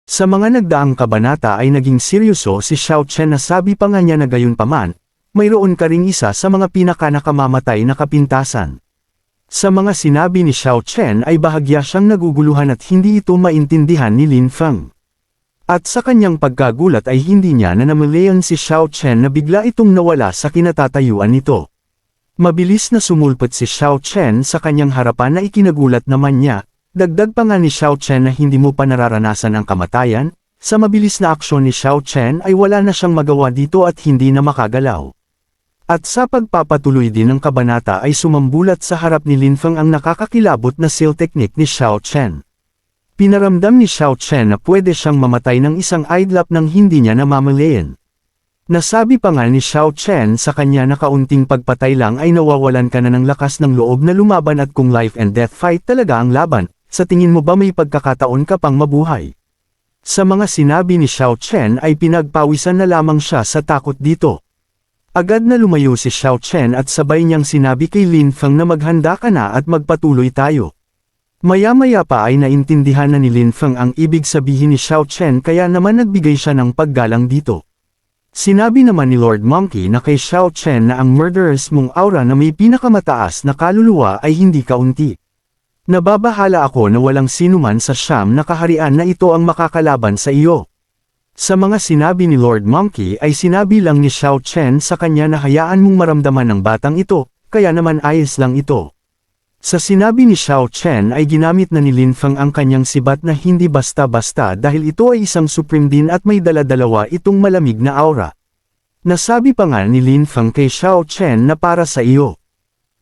Sa mga nagdaang kabanata ay naging seryoso si Xiao Chen na sabi pa nga niya na gayunpaman, mayroon ka ring isa sa mga pinakanakamamatay na kapintasan. Sa mga sinabi ni Xiao Chen ay bahagya siyang naguguluhan at hindi ito maintindihan ni Lin Feng. At sa kanyang pagkagulat ay hindi niya namalayan si Xiao Chen na bigla itong nawala sa kinatatayuan nito. Mabilis na sumulpot si Xiao Chen sa kanyang harapan na ikinagulat naman niya. Dagdag pa nga ni Xiao Chen na hindi mo pa nararanasan ang kamatayan, sa mabilis na aksyon ni Xiao Chen ay wala na siyang magawa dito at hindi na makagalaw. At sa pagpapatuloy din ng kabanata ay sumambulat sa harap ni Lin Feng ang nakakakilabot na seal technique ni Xiao Chen. Pinaramdam ni Xiao Chen na pwede siyang mamatay ng isang idlap nang hindi niya namamalayan. Nasabi pa nga ni Xiao Chen sa kanya na kaunting pagpatay lang ay nawawalan ka na ng lakas ng loob na lumaban at kung life and death fight talaga ang laban. Sa tingin mo ba may pagkakataon ka pang mabuhay? Sa mga sinabi ni Xiao Chen ay pinagpawisan na lamang siya sa takot dito. Agad na lumayo si Xiao Chen at sabay niyang sinabi kay Lin Feng na maghanda ka na at magpatuloy tayo. Maya-maya pa ay naintindihan na ni Lin Feng ang ibig sabihin ni Xiao Chen kaya naman nagbigay siya ng paggalang dito. Sinabi naman ni Lord Monkey na kay Xiao Chen na ang murderous mong aura na may pinakamataas na kaluluwa ay hindi kaunti. Nababahala ako na walang sinuman sa Siyam na kaharian na ito ang makakalaban sa iyo. Sa mga sinabi ni Lord Monkey ay sinabi lang ni Xiao Chen sa kanya na hayaan mong maramdaman ng batang ito, kaya naman ayos lang ito. Sa sinabi ni Xiao Chen ay ginamit na ni Lin Feng ang kanyang sibat na hindi basta-basta dahil ito ay isang supreme din at may dala-dalawa itong malamig na aura. Nasabi pa nga ni Lin Feng kay Xiao Chen na para sa iyo.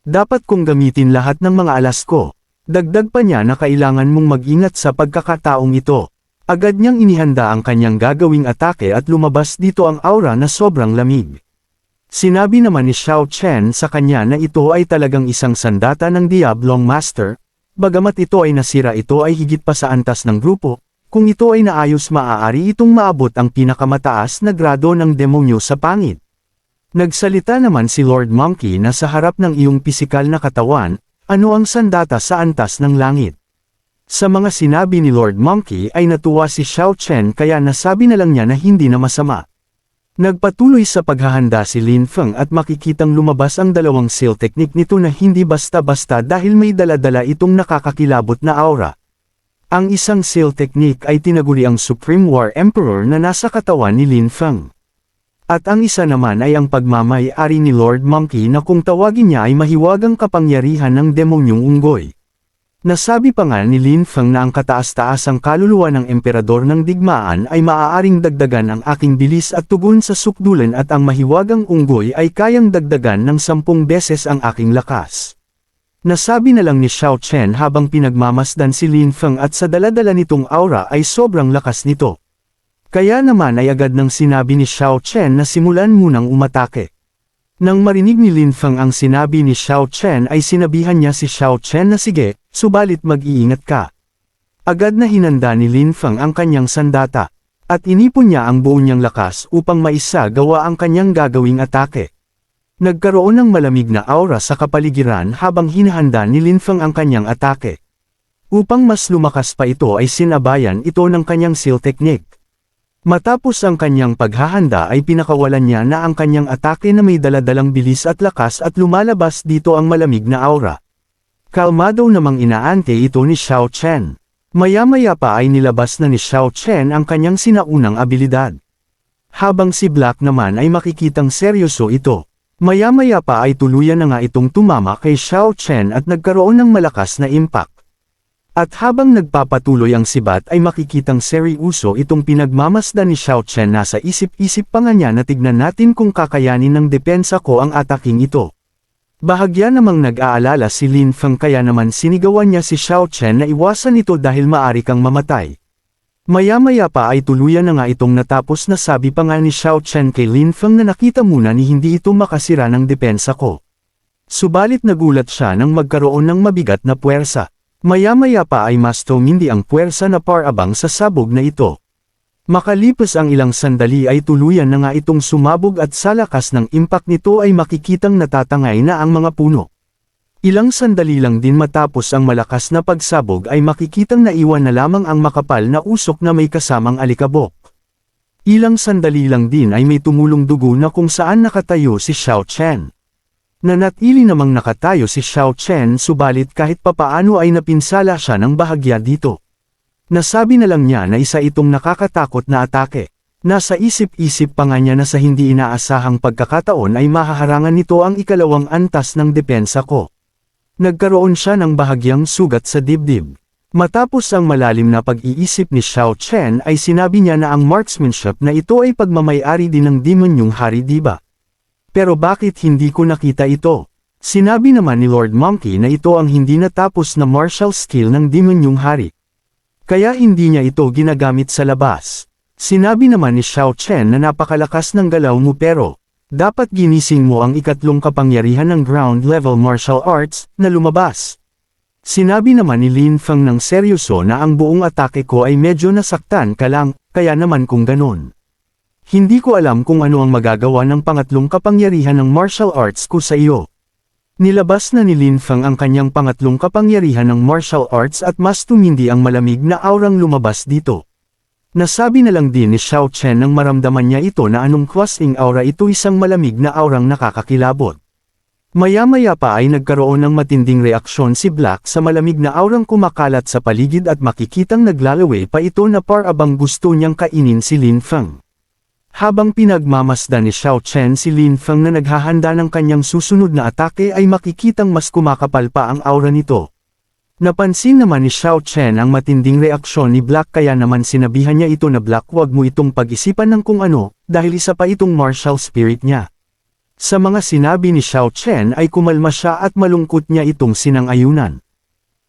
Dapat kong gamitin lahat ng mga alas ko. Dagdag pa niya na kailangan mong mag-ingat sa pagkakataong ito. Agad niyang inihanda ang kanyang gagawing atake at lumabas dito ang aura na sobrang lamig. Sinabi naman ni Xiao Chen sa kanya na ito ay talagang isang sandata ng Diablong Master, bagamat ito ay nasira ito ay higit pa sa antas ng grupo, kung ito ay naayos maaari itong maabot ang pinakamataas na grado ng demonyo sa pangit. Nagsalita naman si Lord Monkey na sa harap ng iyong pisikal na katawan, ano ang sandata sa antas ng langit? Sa mga sinabi ni Lord Monkey ay natuwa si Xiao Chen kaya nasabi na lang niya na hindi na masama. Nagpatuloy sa paghahanda si Lin Feng at makikitang lumabas ang dalawang seal technique nito na hindi basta-basta dahil may dala-dala itong nakakakilabot na aura. Ang isang seal technique ay tinaguri ang Supreme War Emperor na nasa katawan ni Lin Feng. At ang isa naman ay ang pagmamay-ari ni Lord Monkey na kung tawagin niya ay mahiwagang kapangyarihan ng demonyong unggoy. Nasabi pa nga ni Lin Feng na ang kataas-taasang kaluluwa ng emperador ng digmaan ay maaaring dagdagan ang aking bilis at tugon sa sukdulan at ang mahiwagang unggoy ay kayang dagdagan ng 10 beses ang aking lakas. Nasabi na lang ni Xiao Chen habang pinagmamasdan si Lin Feng at sa dala-dala nitong aura ay sobrang lakas nito. Kaya naman ay agad nang sinabi ni Xiao Chen na simulan munang umatake. Nang marinig ni Lin Feng ang sinabi ni Xiao Chen ay sinabihan niya si Xiao Chen na sige, subalit mag-iingat ka. Agad na hinanda ni Lin Feng ang kanyang sandata, at inipon niya ang buo niyang lakas upang maisagawa ang kanyang gagawing atake. Nagkaroon ng malamig na aura sa kapaligiran habang hinahanda ni Lin Feng ang kanyang atake. Upang mas lumakas pa ito ay sinabayan ito ng kanyang seal technique. Matapos ang kanyang paghahanda ay pinakawalan niya na ang kanyang atake na may daladalang bilis at lakas at lumalabas dito ang malamig na aura. Kalmado namang inaante ito ni Xiao Chen. Maya-maya pa ay nilabas na ni Xiao Chen ang kanyang sinaunang abilidad. Habang si Black naman ay makikitang seryoso ito. Maya-maya pa ay tuluyan na nga itong tumama kay Xiao Chen at nagkaroon ng malakas na impact. At habang nagpapatuloy ang sibat ay makikitang seryoso itong pinagmamasdan ni Xiao Chen na sa isip-isip pa nga niya na tignan natin kung kakayanin ng depensa ko ang ataking ito. Bahagya namang nag-aalala si Lin Feng kaya naman sinigawan niya si Xiao Chen na iwasan ito dahil maaari kang mamatay. Maya-maya pa ay tuluyan na nga itong natapos na sabi pa nga ni Xiao Chen kay Lin Feng na nakita muna ni hindi ito makasira ng depensa ko. Subalit nagulat siya nang magkaroon ng mabigat na puwersa. Maya-maya pa ay mas tumindi ang puwersa na parabang sa sabog na ito. Makalipas ang ilang sandali ay tuluyan na nga itong sumabog at sa lakas ng impact nito ay makikitang natatangay na ang mga puno. Ilang sandali lang din matapos ang malakas na pagsabog ay makikitang naiwan na lamang ang makapal na usok na may kasamang alikabok. Ilang sandali lang din ay may tumulong dugo na kung saan nakatayo si Xiao Chen. Nanatili namang nakatayo si Xiao Chen subalit kahit papaano ay napinsala siya ng bahagya dito. Nasabi na lang niya na isa itong nakakatakot na atake. Nasa isip-isip pa nga niya na sa hindi inaasahang pagkakataon ay mahaharangan nito ang ikalawang antas ng depensa ko. Nagkaroon siya ng bahagyang sugat sa dibdib. Matapos ang malalim na pag-iisip ni Xiao Chen ay sinabi niya na ang marksmanship na ito ay pagmamayari din ng demonyong hari diba? Pero bakit hindi ko nakita ito? Sinabi naman ni Lord Monkey na ito ang hindi natapos na martial skill ng demonyong hari. Kaya hindi niya ito ginagamit sa labas. Sinabi naman ni Xiao Chen na napakalakas ng galaw mo pero dapat ginising mo ang ikatlong kapangyarihan ng ground-level martial arts na lumabas. Sinabi naman ni Lin Feng ng seryoso na ang buong atake ko ay medyo nasaktan ka lang, kaya naman kung ganon. Hindi ko alam kung ano ang magagawa ng pangatlong kapangyarihan ng martial arts ko sa iyo. Nilabas na ni Lin Feng ang kanyang pangatlong kapangyarihan ng martial arts at mas tumindi ang malamig na aurang lumabas dito. Nasabi na lang din ni Xiao Chen nang maramdaman niya ito na anong klaseng aura ito isang malamig na aurang nakakakilabot. Maya-maya pa ay nagkaroon ng matinding reaksyon si Black sa malamig na aurang kumakalat sa paligid at makikitang naglalaway pa ito na abang gusto niyang kainin si Lin Feng. Habang pinagmamasdan ni Xiao Chen si Lin Feng na naghahanda ng kanyang susunod na atake ay makikitang mas kumakapal pa ang aura nito. Napansin naman ni Xiao Chen ang matinding reaksyon ni Black kaya naman sinabihan niya ito na Black wag mo itong pag-isipan ng kung ano, dahil isa pa itong martial spirit niya. Sa mga sinabi ni Xiao Chen ay kumalma siya at malungkot niya itong sinang-ayunan.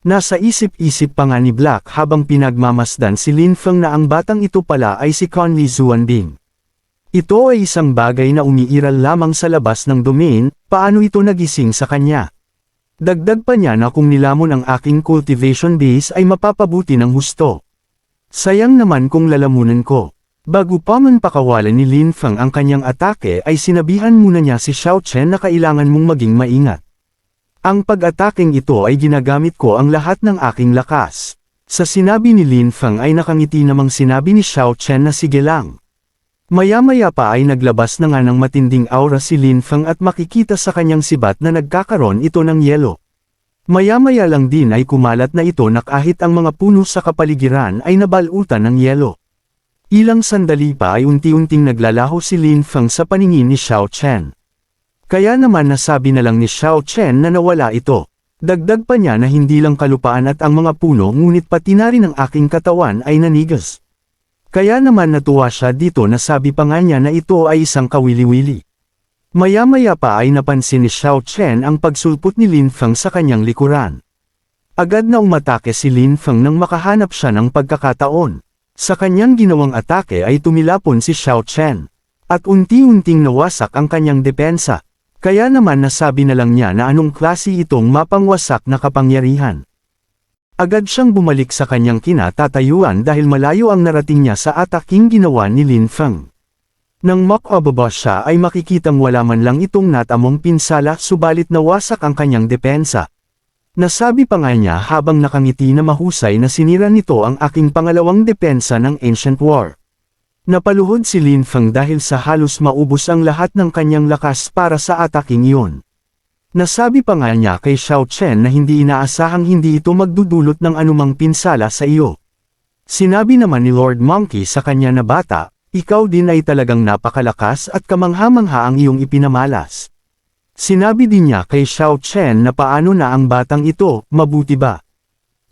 Nasa isip-isip pa nga ni Black habang pinagmamasdan si Lin Feng na ang batang ito pala ay si Conley Zuanbing. Ito ay isang bagay na umiiral lamang sa labas ng domain, paano ito nagising sa kanya? Dagdag pa niya na kung nilamon ang aking cultivation base ay mapapabuti ng husto. Sayang naman kung lalamunan ko. Bago pa man pakawalan ni Lin Feng ang kanyang atake ay sinabihan muna niya si Xiao Chen na kailangan mong maging maingat. Ang pag-ataking ito ay ginagamit ko ang lahat ng aking lakas. Sa sinabi ni Lin Feng ay nakangiti namang sinabi ni Xiao Chen na sige lang. Maya-maya pa ay naglabas na nga ng matinding aura si Lin Feng at makikita sa kanyang sibat na nagkakaroon ito ng yelo. Maya-maya lang din ay kumalat na ito na kahit ang mga puno sa kapaligiran ay nabalutan ng yelo. Ilang sandali pa ay unti-unting naglalaho si Lin Feng sa paningin ni Xiao Chen. Kaya naman nasabi na lang ni Xiao Chen na nawala ito. Dagdag pa niya na hindi lang kalupaan at ang mga puno ngunit pati na rin ang aking katawan ay nanigas. Kaya naman natuwa siya dito na sabi pa nga niya na ito ay isang kawili-wili. Maya-maya pa ay napansin ni Xiao Chen ang pagsulpot ni Lin Feng sa kanyang likuran. Agad na umatake si Lin Feng nang makahanap siya ng pagkakataon. Sa kanyang ginawang atake ay tumilapon si Xiao Chen. At unti-unting nawasak ang kanyang depensa. Kaya naman nasabi na lang niya na anong klase itong mapangwasak na kapangyarihan. Agad siyang bumalik sa kanyang kinatatayuan dahil malayo ang narating niya sa ataking ginawa ni Lin Feng. Nang makababa siya ay makikitang wala man lang itong natamong pinsala subalit nawasak ang kanyang depensa. Nasabi pa nga niya habang nakangiti na mahusay na sinira nito ang aking pangalawang depensa ng Ancient War. Napaluhod si Lin Feng dahil sa halos maubos ang lahat ng kanyang lakas para sa ataking iyon. Nasabi pa nga niya kay Xiao Chen na hindi inaasahang hindi ito magdudulot ng anumang pinsala sa iyo. Sinabi naman ni Lord Monkey sa kanya na bata, ikaw din ay talagang napakalakas at kamangha-mangha ang iyong ipinamalas. Sinabi din niya kay Xiao Chen na paano na ang batang ito, mabuti ba?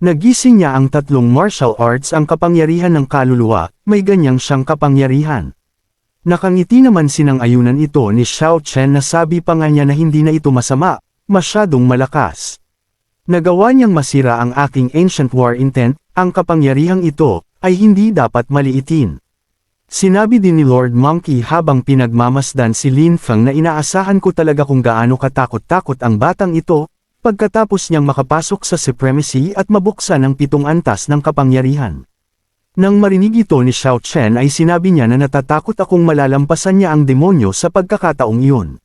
Nagising niya ang tatlong martial arts ang kapangyarihan ng kaluluwa, may ganyang siyang kapangyarihan. Nakangiti naman sinang-ayunan ito ni Xiao Chen na sabi pa nga niya na hindi na ito masama, masyadong malakas. Nagawa niyang masira ang aking Ancient War intent, ang kapangyarihang ito, ay hindi dapat maliitin. Sinabi din ni Lord Monkey habang pinagmamasdan si Lin Feng na inaasahan ko talaga kung gaano katakot-takot ang batang ito, pagkatapos niyang makapasok sa supremacy at mabuksan ang 7 antas ng kapangyarihan. Nang marinig ito ni Xiao Chen ay sinabi niya na natatakot akong malalampasan niya ang demonyo sa pagkakataong iyon.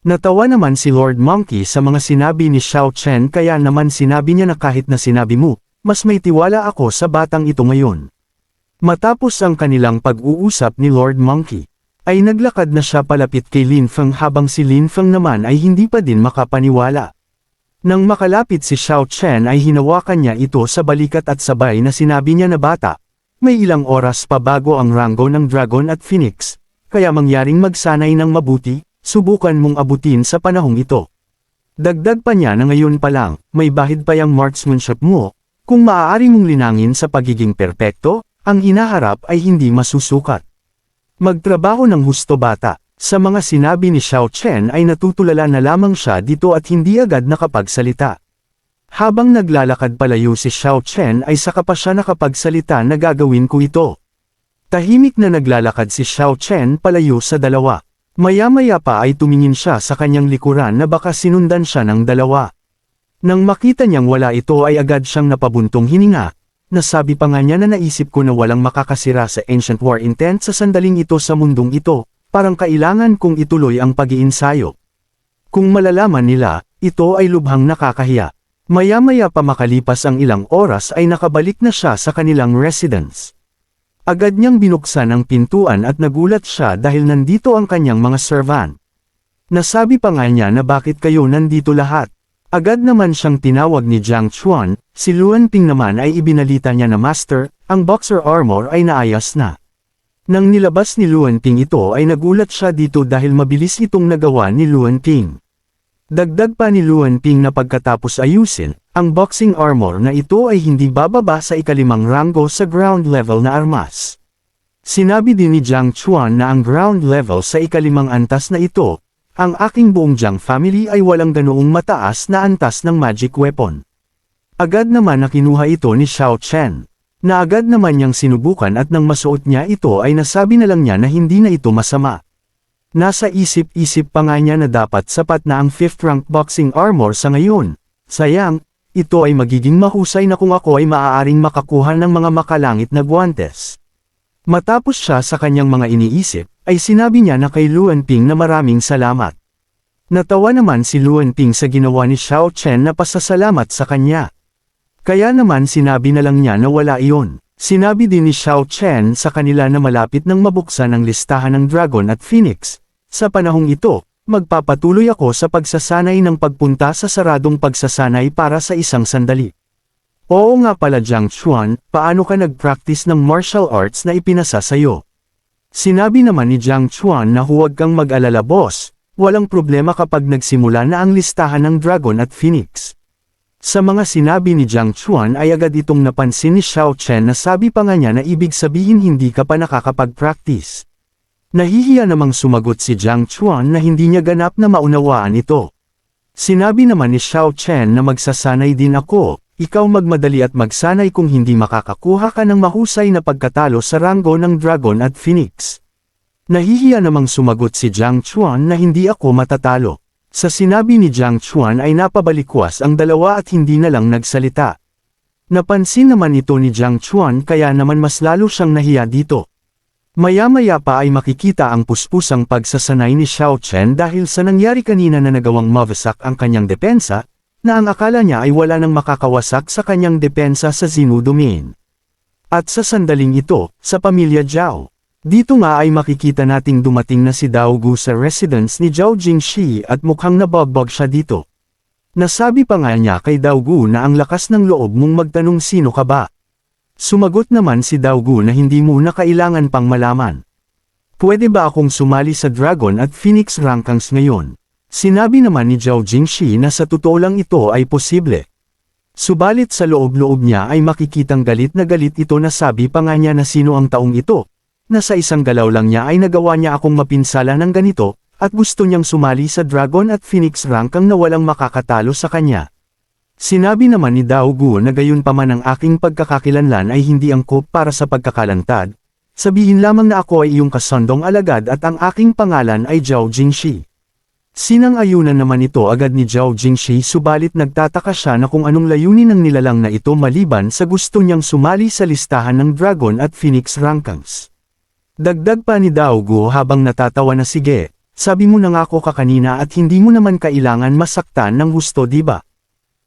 Natawa naman si Lord Monkey sa mga sinabi ni Xiao Chen kaya naman sinabi niya na kahit na sinabi mo, mas may tiwala ako sa batang ito ngayon. Matapos ang kanilang pag-uusap ni Lord Monkey, ay naglakad na siya palapit kay Lin Feng habang si Lin Feng naman ay hindi pa din makapaniwala. Nang makalapit si Xiao Chen ay hinawakan niya ito sa balikat at sabay na sinabi niya na bata, may ilang oras pa bago ang ranggo ng Dragon at Phoenix, kaya mangyaring magsanay ng mabuti, subukan mong abutin sa panahong ito. Dagdag pa niya na ngayon pa lang, may bahid pa yang marksmanship mo, kung maaari mong linangin sa pagiging perpekto, ang hinaharap ay hindi masusukat. Magtrabaho ng husto bata. Sa mga sinabi ni Xiao Chen ay natutulala na lamang siya dito at hindi agad nakapagsalita. Habang naglalakad palayo si Xiao Chen ay saka pa siya nakapagsalita na gagawin ko ito. Tahimik na naglalakad si Xiao Chen palayo sa dalawa. Maya-maya pa ay tumingin siya sa kanyang likuran na baka sinundan siya ng dalawa. Nang makita niyang wala ito ay agad siyang napabuntong hininga. Nasabi pa nga niya na naisip ko na walang makakasira sa Ancient War Intent sa sandaling ito sa mundong ito, parang kailangan kong ituloy ang pag-iinsayo. Kung malalaman nila, ito ay lubhang nakakahiya. Maya-maya pa makalipas ang ilang oras ay nakabalik na siya sa kanilang residence. Agad niyang binuksan ang pintuan at nagulat siya dahil nandito ang kanyang mga servant. Nasabi pa nga niya na bakit kayo nandito lahat. Agad naman siyang tinawag ni Jiang Chuan, si Luan Ping naman ay ibinalita niya na master, ang boxer armor ay naayos na. Nang nilabas ni Luan Ping ito ay nagulat siya dito dahil mabilis itong nagawa ni Luan Ping. Dagdag pa ni Luan Ping na pagkatapos ayusin, ang boxing armor na ito ay hindi bababa sa ikalimang ranggo sa ground level na armas. Sinabi din ni Jiang Chuan na ang ground level sa ikalimang antas na ito, ang aking buong Jiang family ay walang ganoong mataas na antas ng magic weapon. Agad naman na kinuha ito ni Xiao Chen, na agad naman niyang sinubukan at nang masuot niya ito ay nasabi na lang niya na hindi na ito masama. Nasa isip-isip pa nga niya na dapat sapat na ang 5th rank boxing armor sa ngayon. Sayang, ito ay magiging mahusay na kung ako ay maaaring makakuha ng mga makalangit na guwantes. Matapos siya sa kanyang mga iniisip, ay sinabi niya na kay Luan Ping na maraming salamat. Natawa naman si Luan Ping sa ginawa ni Xiao Chen na pasasalamat sa kanya. Kaya naman sinabi na lang niya na wala iyon. Sinabi din ni Xiao Chen sa kanila na malapit nang mabuksan ang listahan ng Dragon at Phoenix. Sa panahong ito, magpapatuloy ako sa pagsasanay ng pagpunta sa saradong pagsasanay para sa isang sandali. Oo nga pala Jiang Chuan, paano ka nag-practice ng martial arts na ipinasa sa'yo? Sinabi naman ni Jiang Chuan na huwag kang mag-alala boss, walang problema kapag nagsimula na ang listahan ng Dragon at Phoenix. Sa mga sinabi ni Jiang Chuan ay agad itong napansin ni Xiao Chen na sabi pa nga niya na ibig sabihin hindi ka pa nakakapag-practice. Nahihiya namang sumagot si Jiang Chuan na hindi niya ganap na maunawaan ito. Sinabi naman ni Xiao Chen na magsasanay din ako. Ikaw magmadali at magsanay kung hindi makakakuha ka ng mahusay na pagkatalo sa ranggo ng Dragon at Phoenix. Nahihiya namang sumagot si Jiang Chuan na hindi ako matatalo. Sa sinabi ni Jiang Chuan ay napabalikwas ang dalawa at hindi na lang nagsalita. Napansin naman ito ni Jiang Chuan kaya naman mas lalo siyang nahiya dito. Maya-maya pa ay makikita ang puspusang pagsasanay ni Xiao Chen dahil sa nangyari kanina na nagawang mawasak ang kanyang depensa, na ang akala niya ay wala nang makakawasak sa kanyang depensa sa Xinu Domain. At sa sandaling ito, sa pamilya Zhao. Dito nga ay makikita nating dumating na si Dao Gu sa residence ni Zhao Jingxi at mukhang nabagbag siya dito. Nasabi pa nga niya kay Dao Gu na ang lakas ng loob mong magtanong sino ka ba. Sumagot naman si Dao Gu na hindi muna kailangan pang malaman. Pwede ba akong sumali sa Dragon at Phoenix Rankings ngayon? Sinabi naman ni Zhao Jingxi na sa totoo lang ito ay posible. Subalit sa loob-loob niya ay makikitang galit na galit ito na sabi pa nga niya na sino ang taong ito, na sa isang galaw lang niya ay nagawa niya akong mapinsala ng ganito, at gusto niyang sumali sa Dragon at Phoenix Ranking na walang makakatalo sa kanya. Sinabi naman ni Dao Gu na gayon pa man ang aking pagkakakilanlan ay hindi angkop para sa pagkakalantad, sabihin lamang na ako ay iyong kasondong alagad at ang aking pangalan ay Zhao Jingxi. Sinang-ayunan naman ito agad ni Zhao Jingxi subalit nagtataka siya na kung anong layunin ng nilalang na ito maliban sa gusto niyang sumali sa listahan ng Dragon at Phoenix Rankings. Dagdag pa ni Dao Gu habang natatawa na sige, Sabi mo na nga ako kanina at hindi mo naman kailangan masaktan ng husto, di ba?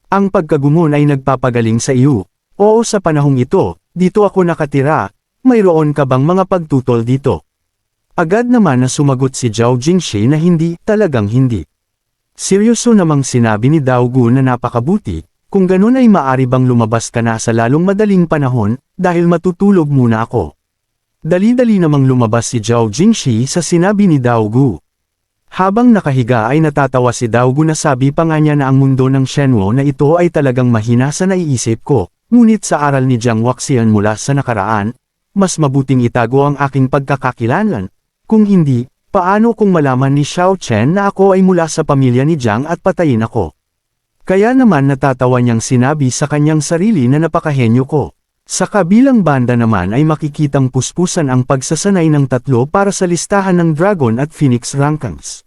Ang pagkagumon ay nagpapagaling sa iyo. Oo, sa panahong ito, dito ako nakatira, mayroon ka bang mga pagtutol dito? Agad naman na sumagot si Zhao Jingshi na hindi, talagang hindi. Seryoso namang sinabi ni Dao Gu na napakabuti, kung ganun ay maari bang lumabas ka na sa lalong madaling panahon, dahil matutulog muna ako. Dali-dali namang lumabas si Zhao Jingshi sa sinabi ni Dao Gu. Habang nakahiga ay natatawa si Dao Gu na sabi pa nga niya na ang mundo ng Shenwo na ito ay talagang mahina sa naiisip ko, ngunit sa aral ni Jiang Waxian mula sa nakaraan, mas mabuting itago ang aking pagkakakilanlan. Kung hindi, paano kung malaman ni Xiao Chen na ako ay mula sa pamilya ni Jiang at patayin ako? Kaya naman natatawa niyang sinabi sa kanyang sarili na napakahenyo ko. Sa kabilang banda naman ay makikitang puspusan ang pagsasanay ng tatlo para sa listahan ng Dragon at Phoenix Rankings.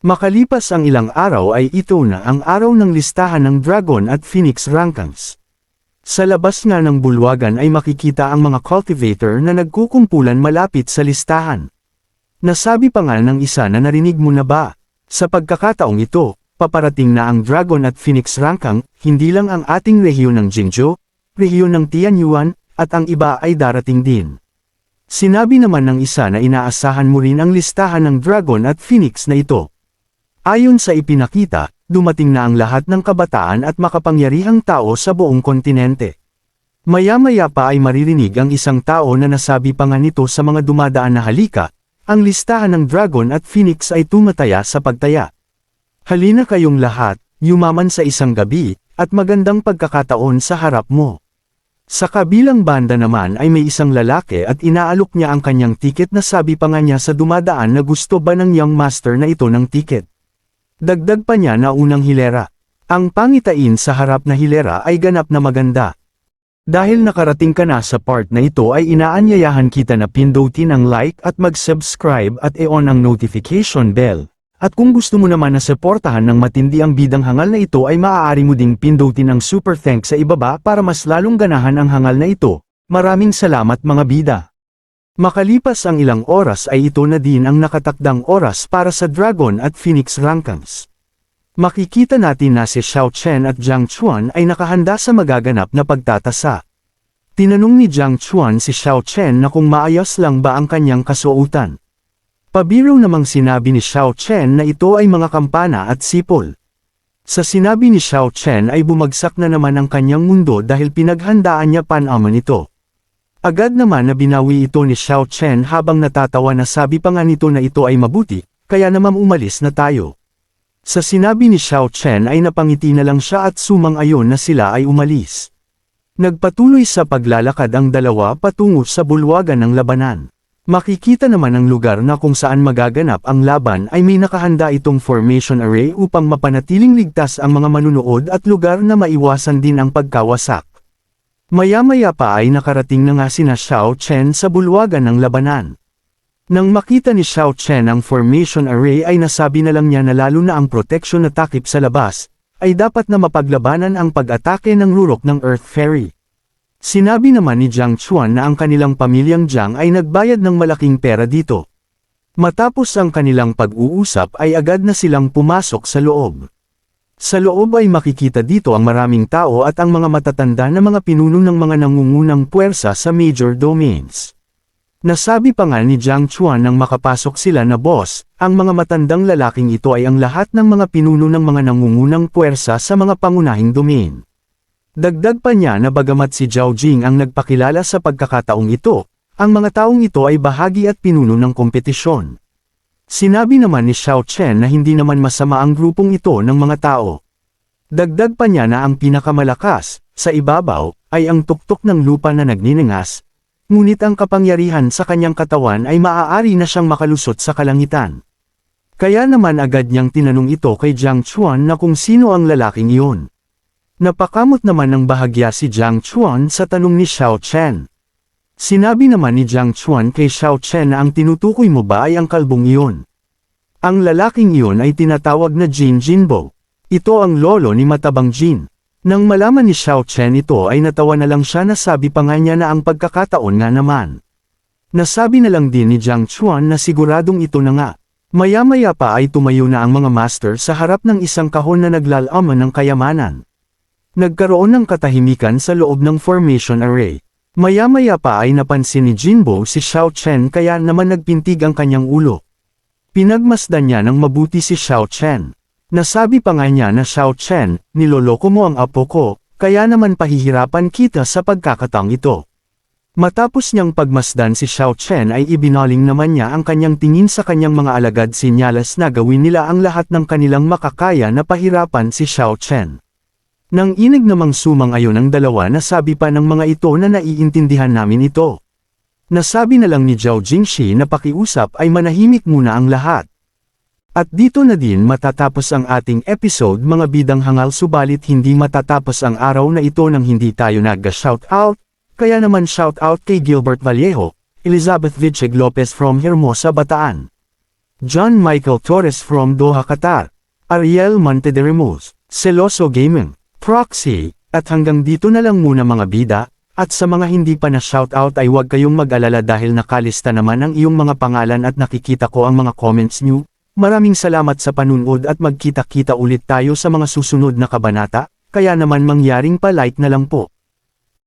Makalipas ang ilang araw ay ito na ang araw ng listahan ng Dragon at Phoenix Rankings. Sa labas nga ng bulwagan ay makikita ang mga cultivator na nagkukumpulan malapit sa listahan. Nasabi pa nga ng isa na narinig mo na ba? Sa pagkakataong ito, paparating na ang Dragon at Phoenix Ranking, hindi lang ang ating rehiyon ng Jingzhou, rehiyon ng Tianyuan, at ang iba ay darating din. Sinabi naman ng isa na inaasahan mo rin ang listahan ng Dragon at Phoenix na ito. Ayon sa ipinakita, dumating na ang lahat ng kabataan at makapangyarihang tao sa buong kontinente. Maya-maya pa ay maririnig ang isang tao na nasabi pa nga nito sa mga dumadaan na halika, ang listahan ng Dragon at Phoenix ay tumataya sa pagtaya. Halina kayong lahat, yumaman sa isang gabi, at magandang pagkakataon sa harap mo. Sa kabilang banda naman ay may isang lalaki at inaalok niya ang kanyang tiket na sabi pa nga niya sa dumadaan na gusto ba ng young master na ito ng tiket. Dagdag pa niya na unang hilera. Ang pangitain sa harap na hilera ay ganap na maganda. Dahil nakarating ka na sa part na ito ay inaanyayahan kita na pindutin ang like at mag-subscribe at i-on ang notification bell. At kung gusto mo naman na suportahan ng matindi ang bidang hangal na ito ay maaari mo ding pindutin ang super thanks sa ibaba para mas lalong ganahan ang hangal na ito. Maraming salamat mga bida. Makalipas ang ilang oras ay ito na din ang nakatakdang oras para sa Dragon at Phoenix Rankings. Makikita natin na si Xiao Chen at Jiang Chuan ay nakahanda sa magaganap na pagtatasa. Tinanong ni Jiang Chuan si Xiao Chen na kung maayos lang ba ang kanyang kasuotan. Pabiro namang sinabi ni Xiao Chen na ito ay mga kampana at sipol. Sa sinabi ni Xiao Chen ay bumagsak na naman ang kanyang mundo dahil pinaghandaan niya panaman ito. Agad naman na binawi ito ni Xiao Chen habang natatawa na sabi pa nga nito na ito ay mabuti, kaya naman umalis na tayo. Sa sinabi ni Xiao Chen ay napangiti na lang siya at sumang-ayon na sila ay umalis. Nagpatuloy sa paglalakad ang dalawa patungo sa bulwagan ng labanan. Makikita naman ang lugar na kung saan magaganap ang laban ay may nakahanda itong formation array upang mapanatiling ligtas ang mga manunood at lugar na maiwasan din ang pagkawasak. Maya-maya pa ay nakarating na nga sina Xiao Chen sa bulwagan ng labanan. Nang makita ni Xiao Chen ang formation array ay nasabi na lang niya na lalo na ang protection na takip sa labas, ay dapat na mapaglabanan ang pag-atake ng rurok ng Earth Fairy. Sinabi naman ni Jiang Chuan na ang kanilang pamilyang Jiang ay nagbayad ng malaking pera dito. Matapos ang kanilang pag-uusap ay agad na silang pumasok sa loob. Sa loob ay makikita dito ang maraming tao at ang mga matatanda na mga pinuno ng mga nangungunang puwersa sa major domains. Nasabi pa nga ni Jiang Chuan nang makapasok sila na boss, ang mga matandang lalaking ito ay ang lahat ng mga pinuno ng mga nangungunang puwersa sa mga pangunahing domain. Dagdag pa niya na bagamat si Zhao Jing ang nagpakilala sa pagkakataong ito, ang mga taong ito ay bahagi at pinuno ng kompetisyon. Sinabi naman ni Xiao Chen na hindi naman masama ang grupong ito ng mga tao. Dagdag pa niya na ang pinakamalakas, sa ibabaw, ay ang tuktok ng lupa na nagniningas, ngunit ang kapangyarihan sa kanyang katawan ay maaari na siyang makalusot sa kalangitan. Kaya naman agad niyang tinanong ito kay Jiang Chuan na kung sino ang lalaking iyon. Napakamot naman ng bahagya si Jiang Chuan sa tanong ni Xiao Chen. Sinabi naman ni Jiang Chuan kay Xiao Chen na ang tinutukoy mo ba ay ang kalbong iyon. Ang lalaking iyon ay tinatawag na Jin Jinbo. Ito ang lolo ni Matabang Jin. Nang malaman ni Xiao Chen ito ay natawa na lang siya na sabi pa nga niya na ang pagkakataon nga naman. Nasabi na lang din ni Jiang Chuan na siguradong ito na nga. Maya-maya pa ay tumayo na ang mga master sa harap ng isang kahon na naglalaman ng kayamanan. Nagkaroon ng katahimikan sa loob ng formation array. Maya-maya pa ay napansin ni Jinbo si Xiao Chen kaya naman nagpintig ang kanyang ulo. Pinagmasdan niya ng mabuti si Xiao Chen. Nasabi pa nga niya na Xiao Chen, niloloko mo ang apo ko, kaya naman pahihirapan kita sa pagkakataong ito. Matapos niyang pagmasdan si Xiao Chen ay ibinaling naman niya ang kanyang tingin sa kanyang mga alagad sinyalas na gawin nila ang lahat ng kanilang makakaya na pahirapan si Xiao Chen. Nang inig namang sumang-ayon ang dalawa na sabi pa ng mga ito na naiintindihan namin ito. Nasabi na lang ni Zhao Jingshi na pakiusap ay manahimik muna ang lahat. At dito na din matatapos ang ating episode mga bidang hangal subalit hindi matatapos ang araw na ito nang hindi tayo nag-shoutout. Kaya naman shoutout kay Gilbert Vallejo, Elizabeth Vicheg Lopez from Hermosa Bataan, John Michael Torres from Doha Qatar, Ariel Monte de Ramos, Celoso Gaming, Proxy, at hanggang dito na lang muna mga bida, at sa mga hindi pa na shoutout ay huwag kayong mag-alala dahil nakalista naman ang iyong mga pangalan at nakikita ko ang mga comments nyo. Maraming salamat sa panunood at magkita-kita ulit tayo sa mga susunod na kabanata, kaya naman mangyaring pa-like na lang po.